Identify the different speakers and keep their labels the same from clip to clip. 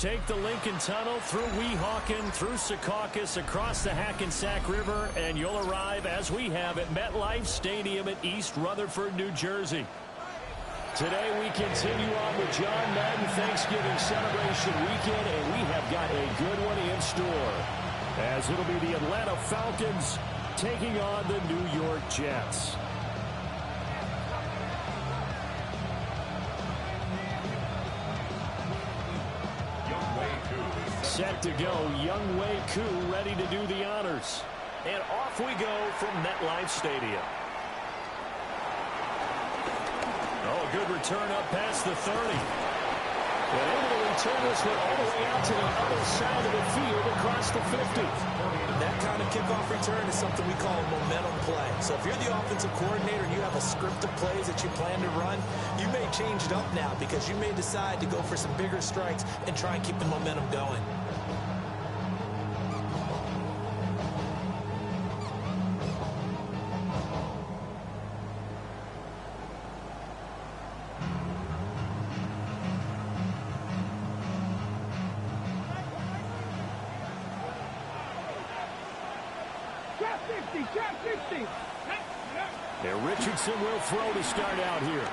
Speaker 1: take the Lincoln Tunnel through Weehawken, through Secaucus, across the Hackensack River, and you'll arrive, as we have, at MetLife Stadium at East Rutherford, New Jersey. Today we continue on with John Madden Thanksgiving celebration weekend, and we have got a good one in store, as it'll be the Atlanta Falcons taking on the New York Jets. Set to go, Younghoe Koo ready to do the honors. And off we go from MetLife Stadium. Oh, a good return up past the 30. And able to return this one all the way out to the other side of the field across the 50.
Speaker 2: That kind of kickoff return is something we call a momentum play. So if you're the offensive coordinator and you have a script of plays that you plan to run, you may change it up now because you may decide to go for some bigger strikes and try and keep the momentum going.
Speaker 1: There, Richardson will throw to start out here.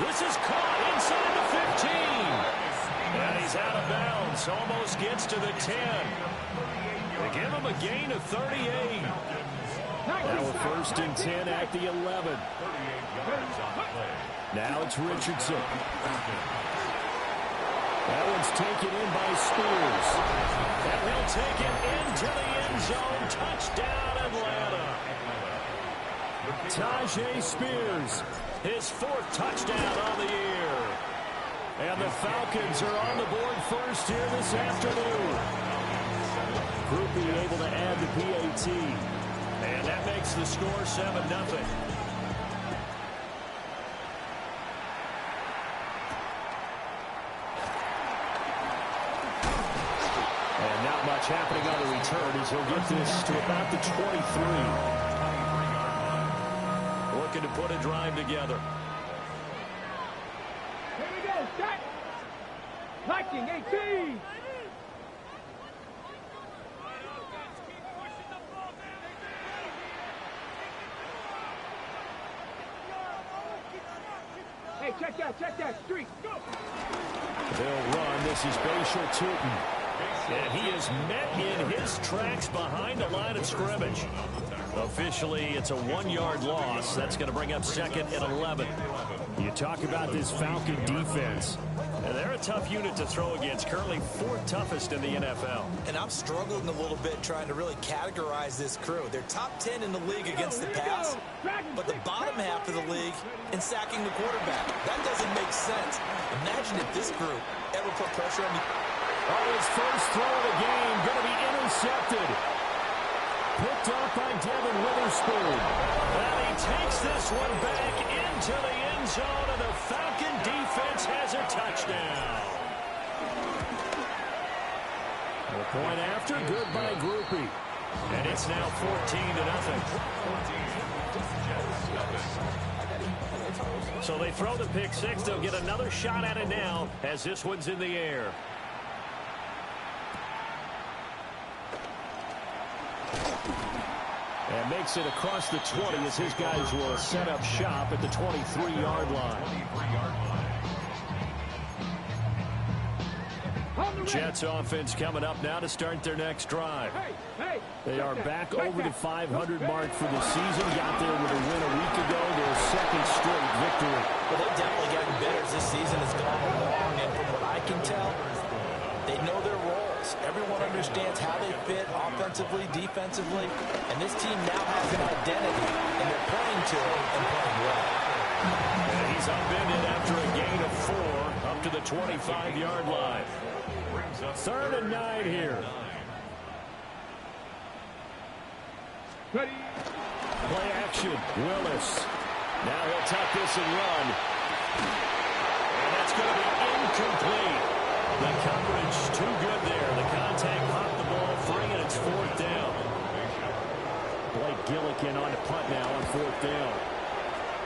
Speaker 1: This is caught inside the 15. And he's out of bounds. Almost gets to the 10. They give him a gain of 38. Now a 1st and 10 at the 11. Now it's Richardson. That one's taken in by Spears. And he'll take it into the end zone. Touchdown, Atlanta. Tyjae Spears, his 4th touchdown on the year. And the Falcons are on the board first here this afternoon. Groupie able to add the PAT. And that makes the score 7-0. Happening on the return as he'll get this to about the 23. Looking to put a drive together.
Speaker 3: Here we go, set. Liking 18. Hey, check that, street, go.
Speaker 1: They'll run. This is Bashal Tootin. And he is met in his tracks behind the line of scrimmage. Officially, it's a 1-yard loss. That's going to bring up 2nd and 11. You talk about this Falcon defense. And they're a tough unit to throw against. Currently 4th toughest in the NFL.
Speaker 2: And I'm struggling a little bit trying to really categorize this crew. They're top 10 in the league against the pass, but the bottom half of the league in sacking the quarterback. That doesn't make sense. Imagine if this group ever put pressure on the...
Speaker 1: Oh, his first throw of the game going to be intercepted. Picked up by Devin Witherspoon. And he takes this one back into the end zone, and the Falcon defense has a touchdown. The point after, good by Groupie. And it's now 14-0. So they throw the pick six. They'll get another shot at it now as this one's in the air. And makes it across the 20 as his guys will set up shop at the 23-yard line. Jets offense coming up now to start their next drive. They are back over the 500 mark for the season. Got there with a win a week ago. Their 2nd straight victory.
Speaker 2: Well, they've definitely gotten better as this season has gone along. And from what I can tell, they know their roles. Everyone understands how they fit offensively, defensively. And this team now has an identity, and they're playing to it and playing well.
Speaker 1: And he's upended after a gain of 4 up to the 25-yard line. 3rd and 9 here.
Speaker 3: Ready.
Speaker 1: Play action. Willis. Now he'll tuck this and run. And that's going to be incomplete. The coverage too good there. The contact popped the ball free, and it's 4th down. Blake Gillikin on the punt now on 4th down.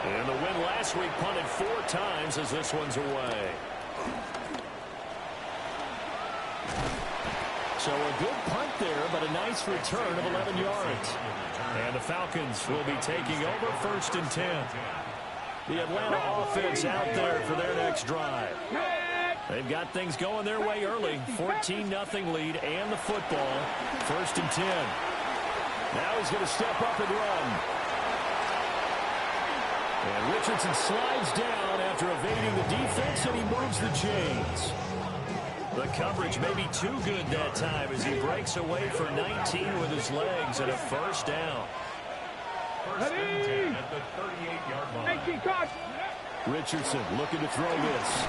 Speaker 1: And the win last week punted 4 times as this one's away. So a good punt there, but a nice return of 11 yards. And the Falcons will be taking over 1st and 10. The Atlanta offense out there for their next drive. They've got things going their way early. 14-0 lead and the football. 1st and 10. Now he's going to step up and run. And Richardson slides down after evading the defense, and he moves the chains. The coverage may be too good that time as he breaks away for 19 with his legs and a 1st down.
Speaker 3: 1st and 10 at the 38-yard line.
Speaker 1: Richardson looking to throw this.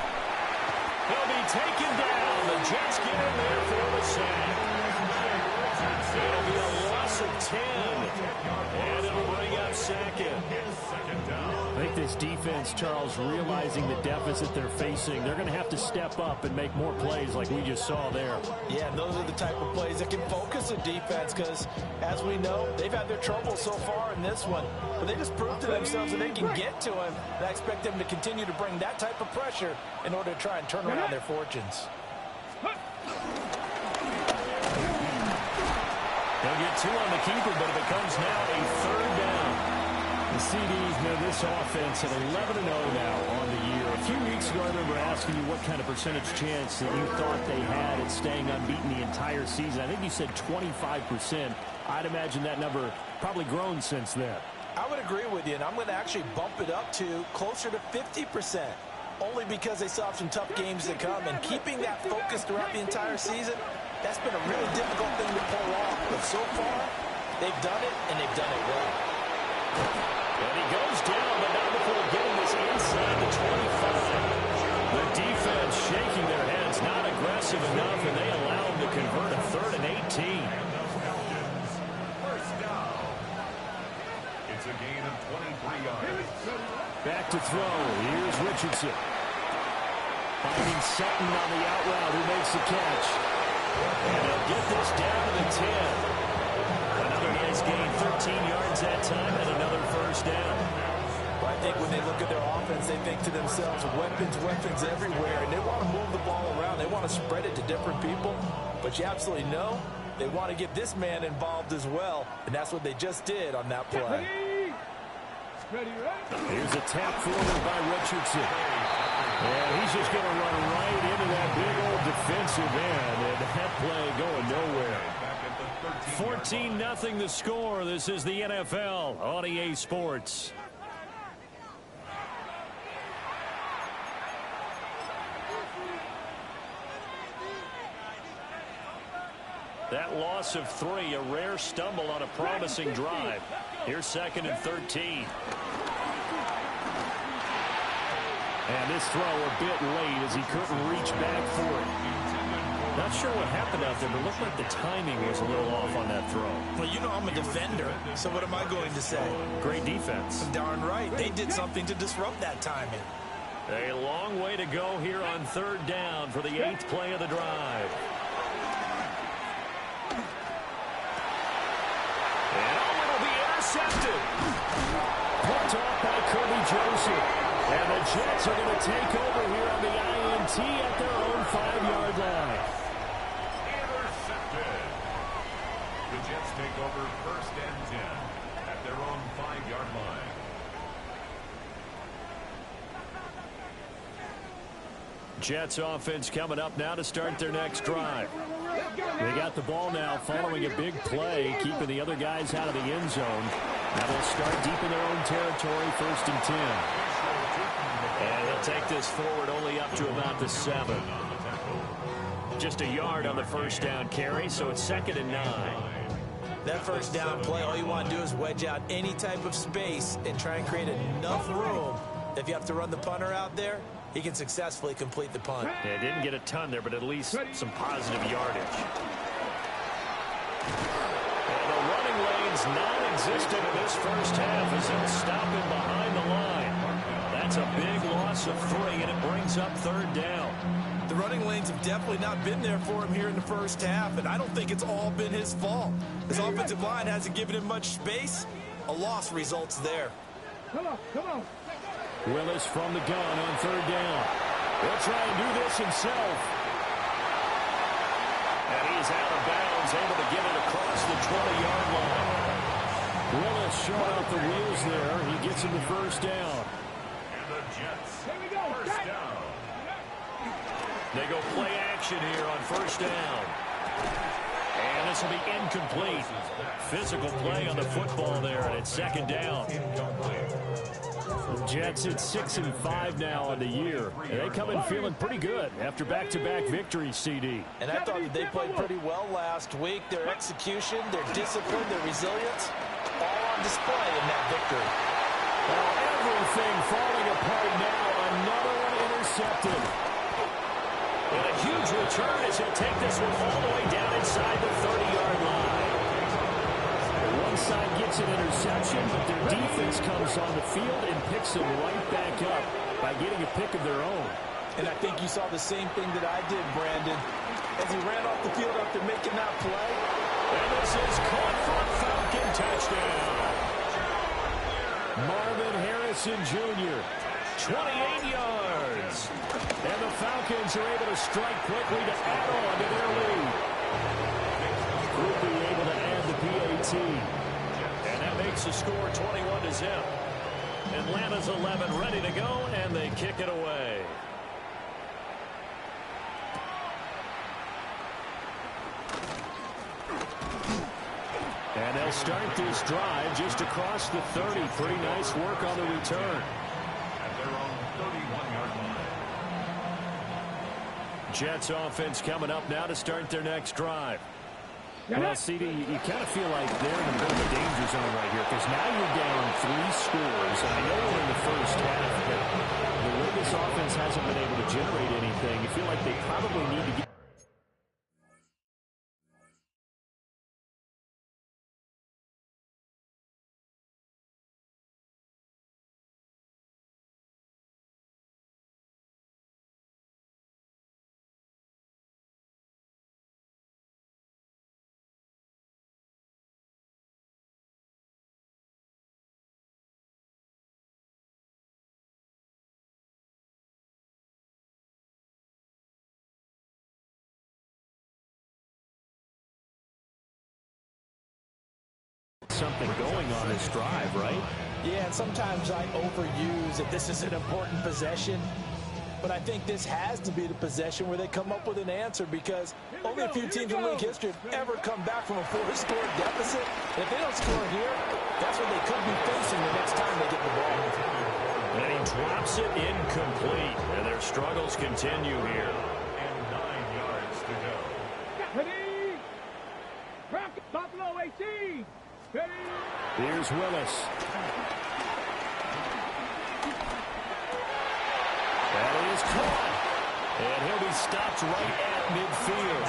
Speaker 1: He'll be taken down. The Jets get in there for the sack. It'll be a loss of 10. And it'll bring up 2nd. I think this defense, Charles, realizing the deficit they're facing, they're going to have to step up and make more plays like we just saw there.
Speaker 2: Yeah, and those are the type of plays that can focus a defense because, as we know, they've had their trouble so far in this one. But they just proved to themselves that they can get to him. And I expect them to continue to bring that type of pressure in order to try and turn around their fortunes.
Speaker 1: They'll get 2 on the keeper, but it becomes now a 3rd down. The CDs know this offense at 11-0 now on the year. A few weeks ago, I remember asking you what kind of percentage chance that you thought they had at staying unbeaten the entire season. I think you said 25%. I'd imagine that number probably grown since then.
Speaker 2: I would agree with you, and I'm going to actually bump it up to closer to 50%. Only because they still have some tough games to come, and keeping that focus throughout the entire season, that's been a really difficult thing to pull off. But so far, they've done it, and they've done it well.
Speaker 1: And he goes down, but not before getting this inside the 25. The defense shaking their heads, not aggressive enough, and they allow him to convert a 3rd and 18.
Speaker 3: First down. It's a gain of 23 yards.
Speaker 1: Back to throw. Here's Richardson. Finding Sutton on the out route, who makes the catch. And he'll get this down to the 10. Another nice gain, 13 yards that time, and another 1st down.
Speaker 2: Well, I think when they look at their offense, they think to themselves, weapons everywhere, and they want to move the ball around. They want to spread it to different people, but you absolutely know they want to get this man involved as well, and that's what they just did on that play.
Speaker 1: Here's a tap forward by Richardson. And he's just going to run right into that big old defensive end, and that play going nowhere. 14-0 the score. This is the NFL on EA Sports. That loss of 3, a rare stumble on a promising drive. Here's 2nd and 13. And this throw a bit late as he couldn't reach back for it. Not sure what happened out there, but it looked like the timing was a little off on that throw.
Speaker 2: Well, you know I'm a defender, so what am I going to say?
Speaker 1: Great defense.
Speaker 2: Darn right. They did something to disrupt that timing.
Speaker 1: A long way to go here on 3rd down for the 8th play of the drive. And it'll be intercepted. Picked off by Kirby Joseph. And the Jets are going to take over here on the INT at their own 5-yard line.
Speaker 3: Intercepted. The Jets take over 1st and 10 at their own 5-yard line.
Speaker 1: Jets offense coming up now to start their next drive. They got the ball now following a big play, keeping the other guys out of the end zone. Now they'll start deep in their own territory, 1st and 10. And they'll take this forward only up to about the 7. Just a yard on the 1st down carry, so it's 2nd and 9.
Speaker 2: That 1st down play, all you want to do is wedge out any type of space and try and create enough room. If you have to run the punter out there, he can successfully complete the punt.
Speaker 1: Yeah, didn't get a ton there, but at least some positive yardage. And the running lane's non-existent in this 1st half as they'll stop him behind the line. That's a big loss of 3, and it brings up 3rd down.
Speaker 2: The running lanes have definitely not been there for him here in the 1st half, and I don't think it's all been his fault. His offensive line hasn't given him much space. A loss results there.
Speaker 3: Come on, come on.
Speaker 1: Willis from the gun on 3rd down. He'll try and do this himself. And he's out of bounds, able to get it across the 20-yard line. Willis showing out the wheels there. He gets him the first down.
Speaker 3: And the Jets, first down.
Speaker 1: They go play action here on first down. And this will be incomplete. Physical play on the football there, and it's second down. The Jets at 6-5 now on the year. And they come in feeling pretty good after back-to-back victories, CD.
Speaker 2: And I thought they played pretty well last week. Their execution, their discipline, their resilience, all on display in that victory.
Speaker 1: Well, everything falling apart now. Another one intercepted. And a huge return as he'll take this one all the way down inside the 30-yard line. One side gets an interception, but their defense comes on the field and picks them right back up by getting a pick of their own.
Speaker 2: And I think you saw the same thing that I did, Brandon, as he ran off the field after making that play.
Speaker 1: And this is caught for a Falcon touchdown. Marvin Harrison Jr., 28 yards. And the Falcons are able to strike quickly to add on to their lead. Quickly able to add the PAT. And that makes the score 21-0. Atlanta's 11 ready to go, and they kick it away. And they'll start this drive just across the 30. Pretty nice work on the return.
Speaker 3: At their own 31-yard line.
Speaker 1: Jets offense coming up now to start their next drive. Well, CD, you kind of feel like they're in a bit of a danger zone right here because now you're down 3 scores. And I know we're in the first half, but the way this offense hasn't been able to generate anything, you feel like they probably need to get something going on this drive, right?
Speaker 2: Yeah, and sometimes I overuse that this is an important possession. But I think this has to be the possession where they come up with an answer because only a few teams in league history have ever come back from a 4-score deficit. And if they don't score here, that's what they could be facing the next time they get the ball.
Speaker 1: And he drops it incomplete. And their struggles continue here.
Speaker 3: And 9 yards to go.
Speaker 4: Ready? Buffalo 18. Ready?
Speaker 1: Here's Willis. That is caught. And he'll be stopped right at midfield.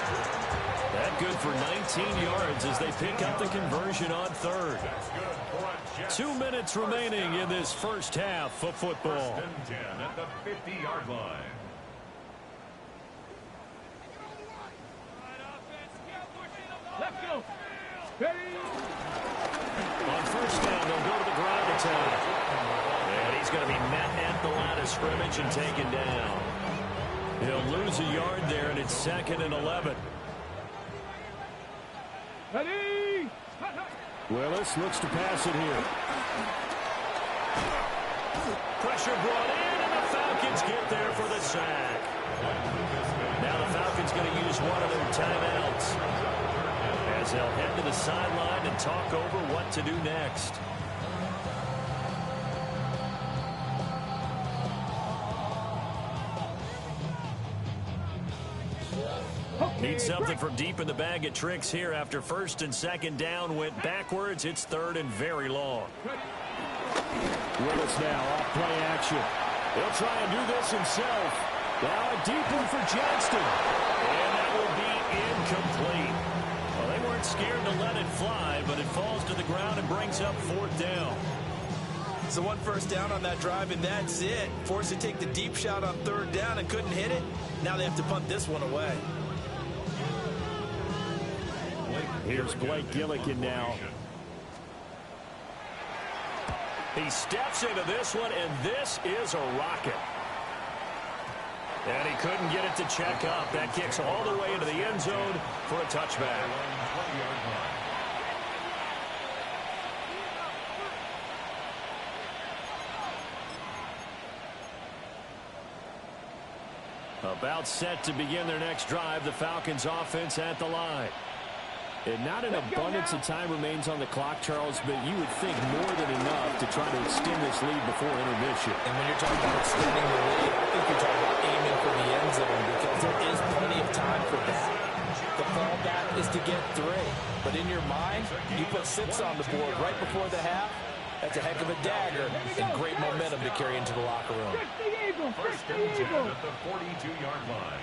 Speaker 1: That good for 19 yards as they pick up the conversion on third. 2 minutes remaining in this first half of football.
Speaker 3: First and 10 at the 50-yard line.
Speaker 4: Let's go. Ready?
Speaker 1: On first down, they'll go to the ground attack. And he's going to be met at the line of scrimmage and taken down. He'll lose a yard there, and it's 2nd and 11.
Speaker 4: Ready?
Speaker 1: Willis looks to pass it here. Pressure brought in, and the Falcons get there for the sack. Now the Falcons going to use one of their timeouts as they'll head to the sideline and talk over what to do next. Need something from deep in the bag of tricks here after first and second down went backwards. It's third and very long. Willis now off play action. He'll try and do this himself. Now a deep one for Johnston. And that will be incomplete. Well, they weren't scared to let it fly, but it falls to the ground and brings up 4th down.
Speaker 2: So 1 first down on that drive, and that's it. Forced to take the deep shot on 3rd down and couldn't hit it. Now they have to punt this one away.
Speaker 1: Here's Blake Gillikin now. He steps into this one, and this is a rocket. And he couldn't get it to check up. That kicks all the way into the end zone for a touchback. About set to begin their next drive, the Falcons offense at the line. And not an abundance of time remains on the clock, Charles, but you would think more than enough to try to extend this lead before intermission.
Speaker 2: And when you're talking about extending the lead, I think you're talking about aiming for the end zone because there is plenty of time for that. The fallback is to get 3. But in your mind, you put 6 on the board right before the half. That's a heck of a dagger and great momentum to carry into the locker room.
Speaker 3: First and 10 at the 42-yard line.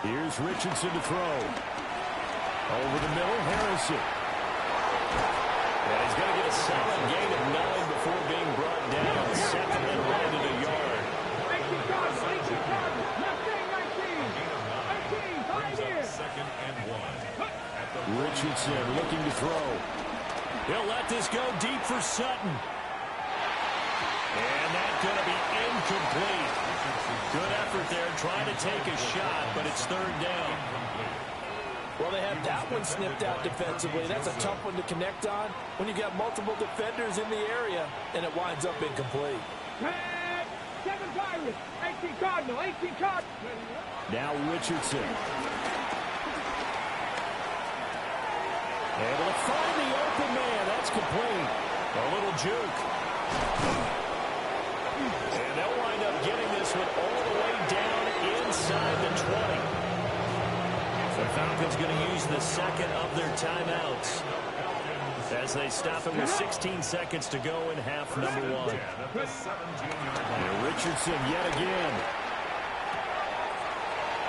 Speaker 1: Here's Richardson to throw. Over the middle, Harrison. And he's going to get a solid gain of 9 before being brought down. Second and landed a yard.
Speaker 3: Second and 1.
Speaker 1: Richardson looking to throw. He'll let this go deep for Sutton. And that's going to be incomplete. Good effort there trying to take a shot, but it's third down.
Speaker 2: Well, they had that one snipped out defensively. That's a tough one to connect on when you got multiple defenders in the area, and it winds up incomplete.
Speaker 4: 7 Pirates, 18 Cardinal, 18 Cardinal.
Speaker 1: Now Richardson. Able to find the open man. That's complete. A little juke. And they'll wind up getting this one all the way down inside the 20. The Falcons going to use the second of their timeouts as they stop it with 16 seconds to go in half number 1. And Richardson yet again.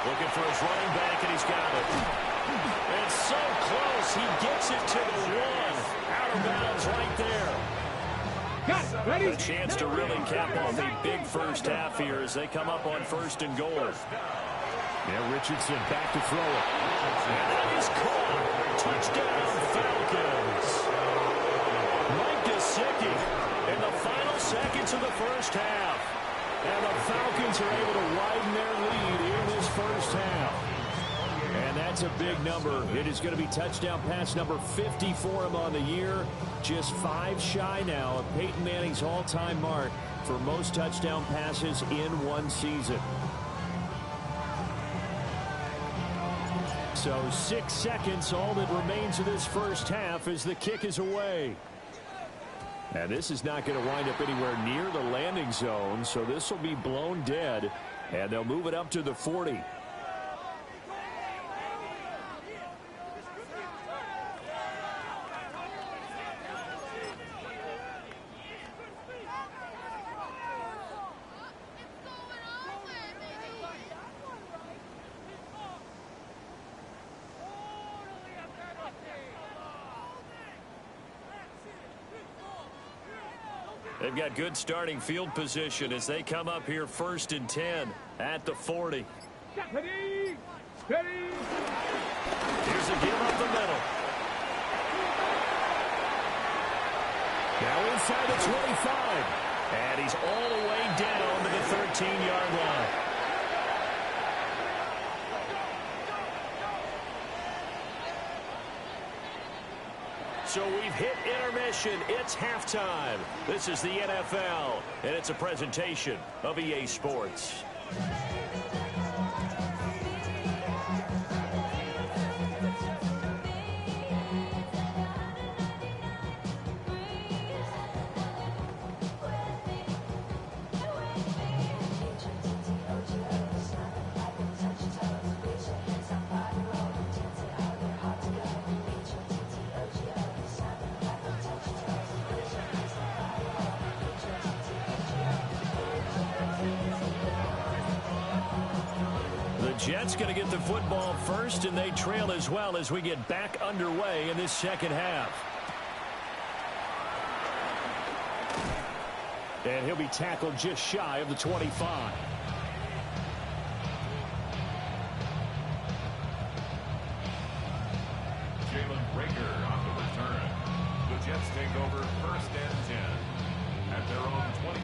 Speaker 1: Looking for his running back, and he's got it. And so close, he gets it to the 1. Out of bounds right there. A chance to really cap off a big first half here as they come up on first and goal. Yeah, Richardson back to throw it. And that is caught. Touchdown, Falcons. Mike Gesicki in the final seconds of the first half. And the Falcons are able to widen their lead in this first half. And that's a big number. It is going to be touchdown pass number 50 for him on the year. Just 5 shy now of Peyton Manning's all-time mark for most touchdown passes in one season. So 6 seconds, all that remains of this first half as the kick is away. And this is not going to wind up anywhere near the landing zone, so this will be blown dead, and they'll move it up to the 40. They've got good starting field position as they come up here first and 10 at the 40.
Speaker 4: Ready, ready.
Speaker 1: Here's a give up the middle. Now inside the 25. And he's all the way down to the 13-yard line. So we've hit intermission. It's halftime. This is the NFL, and it's a presentation of EA Sports. Jets going to get the football first, and they trail as well as we get back underway in this second half. And he'll be tackled just shy of the 25.
Speaker 3: Jalen Rager on the return. The Jets take over first and 10 at their own 20.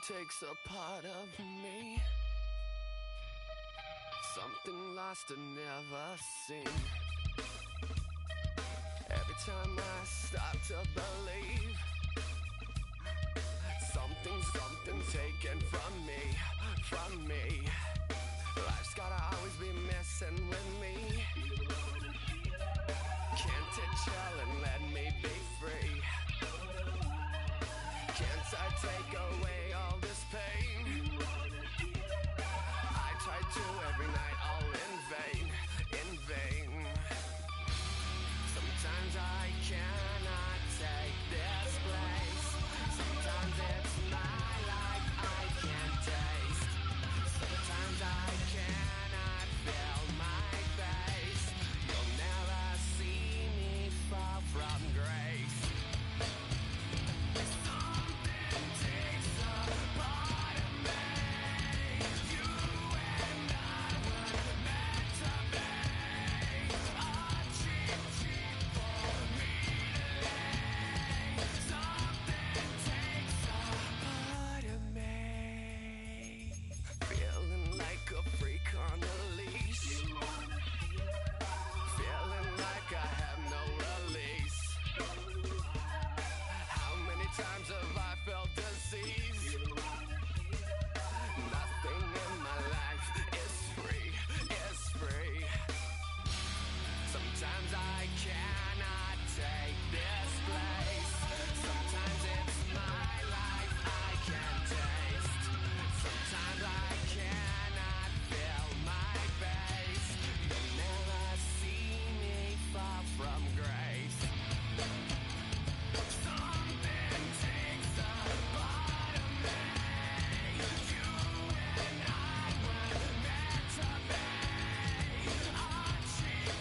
Speaker 5: takes a part of me, something lost and never seen. Every time I start to believe, something's taken from me. Life's gotta always be messing with me. Can't it chill and let me be free? Can't I take away all this pain? I try to every night, all in vain. Sometimes I cannot take this place. Sometimes it's my life I can't taste. Sometimes I cannot feel my face. You'll never see me fall from grace. Something takes a part of me. You and I were meant to be. A cheap for me to lay. Something takes a part of me. Feeling like a freak on a leash. Feeling like I have no release. How many times have I felt disease? Nothing in my life is free. Sometimes I cannot take this place. Sometimes it's my life I can't taste. Sometimes I cannot feel my face. You'll never see me fall from grace. Something takes a part of me. You and I were meant to be. A cheap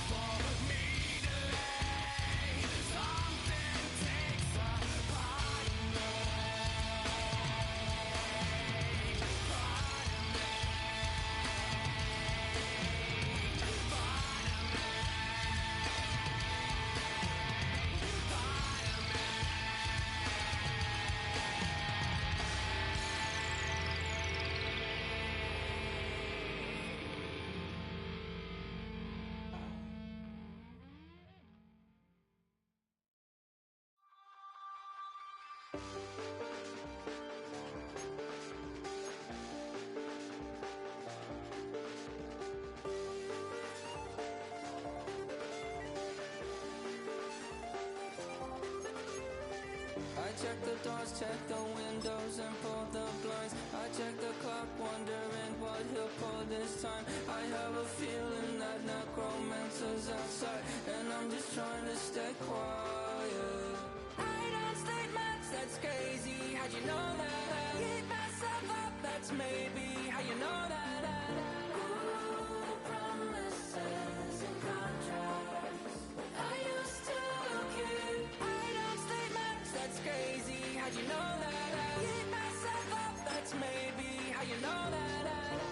Speaker 5: for me to lay. Something takes a part of me.
Speaker 6: I check the doors, check the windows and pull the blinds. I check the clock, wondering what he'll pull this time. I have a feeling that necromancer's outside, and I'm just trying to stay quiet. I don't state maps, that's crazy. How'd you know that? Keep myself up, that's maybe how you know that. Ooh, promises and contracts. I used to look here. I don't state maps, that's crazy. How'd you know that?